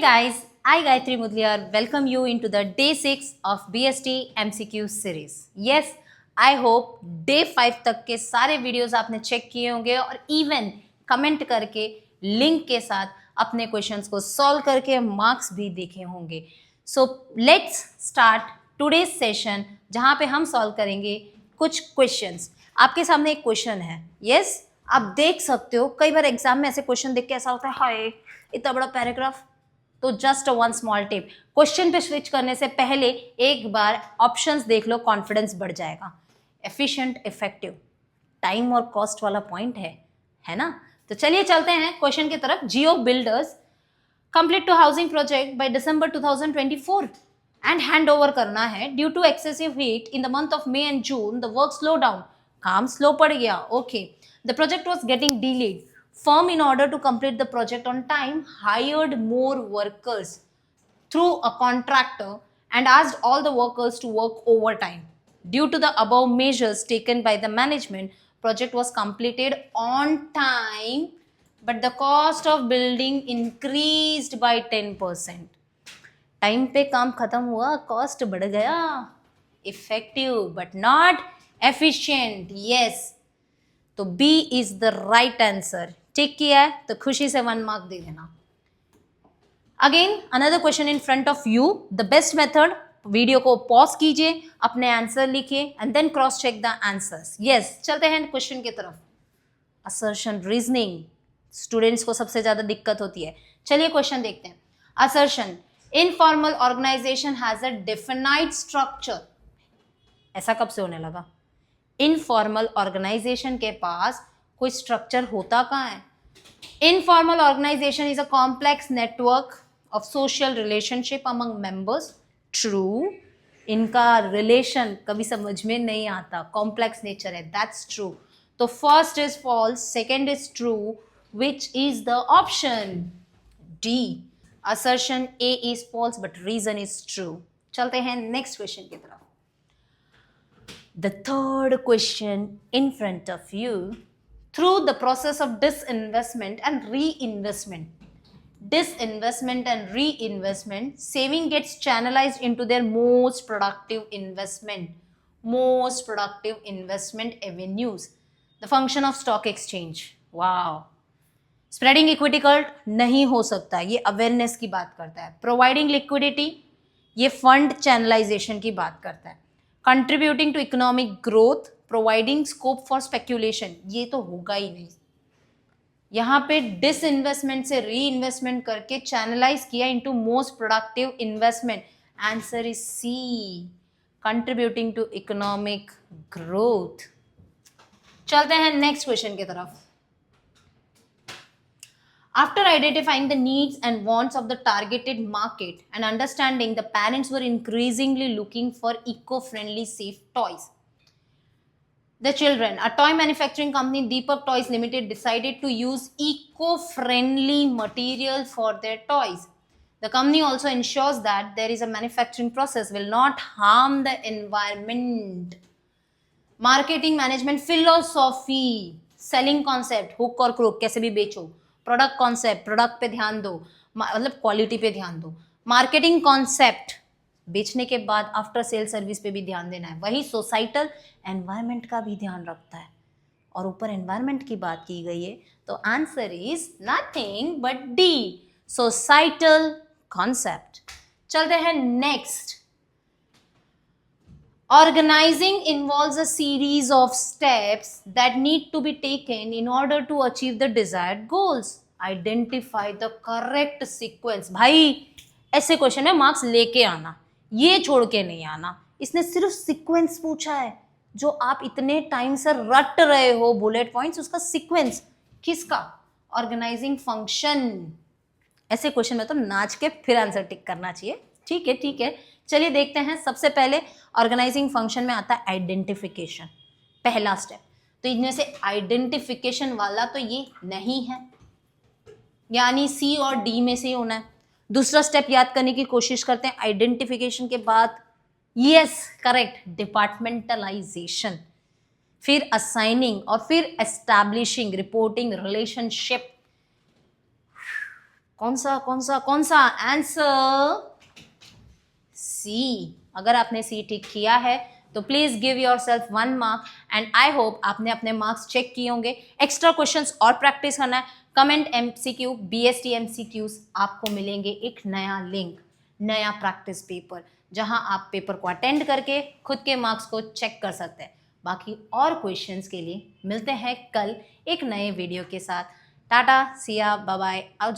guys, I Gayatri Mudliar welcome you into the day 6 of BST MCQ series. Yes, I hope day 5 तक के सारे videos आपने check किए होंगे और इवन कमेंट करके लिंक के साथ अपने क्वेश्चंस को सॉल्व करके मार्क्स भी देखे होंगे. So let's start today's session जहाँ पे हम सॉल्व करेंगे कुछ क्वेश्चंस. आपके सामने एक क्वेश्चन है. यस, आप देख सकते हो कई बार एग्जाम में ऐसे क्वेश्चन देख के ऐसा होता है हाय इतना बड़ा पैराग्राफ. तो just one small tip, question पे स्विच करने से पहले एक बार ऑप्शंस देख लो, कॉन्फिडेंस बढ़ जाएगा. एफिशिएंट, इफेक्टिव, टाइम और कॉस्ट वाला पॉइंट है ना. तो चलिए चलते हैं क्वेश्चन की तरफ. Geo builders complete to housing project by December 2024 and hand over करना है. Due to excessive heat in the month of May and June the work slow down. काम स्लो पड़ गया. Okay, the project was getting delayed. Firm, in order to complete the project on time, hired more workers through a contractor and asked all the workers to work overtime. Due to the above measures taken by the management, project was completed on time, but the cost of building increased by 10%. Time पे काम खत्म हुआ, cost बढ़ गया. Effective but not efficient. Yes. तो B is the right answer. ठीक किया है तो खुशी से 1 मार्क दे देना. Again another question in front of you. The best method, video को पॉज कीजिए, अपने आंसर लिखिए and then cross check the answers. Yes, चलते हैं क्वेश्चन की तरफ. असर्शन, रीजनिंग स्टूडेंट्स को सबसे ज्यादा दिक्कत होती है. चलिए क्वेश्चन देखते हैं. Assertion, informal organisation has a definite structure. ऐसा कब से होने लगा? इनफॉर्मल ऑर्गेनाइजेशन के पास कोई स्ट्रक्चर होता कहाँ है? Informal organisation is a complex network of social relationship among members. True. इनका रिलेशन कभी समझ में नहीं आता, कॉम्प्लेक्स नेचर है. That's true. तो first is false, second is true. Which is the option? D. Assertion A is false but reason is true. चलते हैं नेक्स्ट क्वेश्चन की तरफ. The third question in front of you. Through the process of disinvestment and reinvestment, saving gets channelized into their most productive investment avenues. The function of stock exchange. Wow. Spreading equity cult नहीं हो सकता, ये awareness की बात करता है. Providing liquidity, ये fund channelization की बात करता है. Contributing to economic growth, providing scope for speculation, ये तो होगा ही नहीं. यहाँ पे डिसइन्वेस्टमेंट से री इन्वेस्टमेंट करके चैनलाइज किया into most productive investment. Answer is C, contributing to economic growth. चलते हैं नेक्स्ट क्वेश्चन की तरफ. After identifying the needs and wants of the targeted market and understanding, the parents were increasingly looking for eco-friendly, safe toys. The children, a toy manufacturing company, Deepak Toys Limited, decided to use eco-friendly material for their toys. The company also ensures that there is a manufacturing process will not harm the environment. Marketing management philosophy, selling concept, hook और crook, कैसे भी बेचो. Product concept, product पे ध्यान दो, मतलब quality पे ध्यान दो. मार्केटिंग कॉन्सेप्ट, बेचने के बाद आफ्टर सेल सर्विस पे भी ध्यान देना है. वही सोसाइटल एनवायरनमेंट का भी ध्यान रखता है. और ऊपर एनवायरनमेंट की बात की गई है तो answer is nothing but D, societal concept. चलते हैं next. Organizing involves a series of steps that need to be taken in order to achieve the desired goals. Identify the correct sequence. भाई ऐसे क्वेश्चन में marks लेके आना, ये छोड़ के नहीं आना. इसने सिर्फ सीक्वेंस पूछा है. जो आप इतने टाइम से रट रहे हो बुलेट पॉइंट्स, उसका सीक्वेंस किसका? Organising function. ऐसे क्वेश्चन में तो नाच के फिर आंसर टिक करना चाहिए. ठीक है. चलिए देखते हैं. सबसे पहले ऑर्गेनाइजिंग फंक्शन में आता है आइडेंटिफिकेशन, पहला स्टेप. तो इनमें से आइडेंटिफिकेशन वाला तो ये नहीं है, यानी सी और डी में से ही होना है. दूसरा स्टेप याद करने की कोशिश करते हैं. आइडेंटिफिकेशन के बाद यस करेक्ट, डिपार्टमेंटलाइजेशन, फिर असाइनिंग और फिर एस्टैब्लिशिंग, रिपोर्टिंग, रिलेशनशिप, कौन सा आंसर? सी। अगर आपने सी टिक किया है तो please give your self 1 mark and I hope आपने अपने मार्क्स चेक किए होंगे। एक्स्ट्रा क्वेश्चंस और प्रैक्टिस करना है, कमेंट एमसीक्यू बीएसटी एमसीक्यूज, आपको मिलेंगे एक नया लिंक, नया प्रैक्टिस पेपर, जहां आप पेपर को अटेंड करके खुद के मार्क्स को चेक कर सकते हैं। बाकी और क्वेश्चंस के लिए मिलते हैं कल एक नए वीडियो के साथ। टाटा, सिया, बाय बाय, आओ।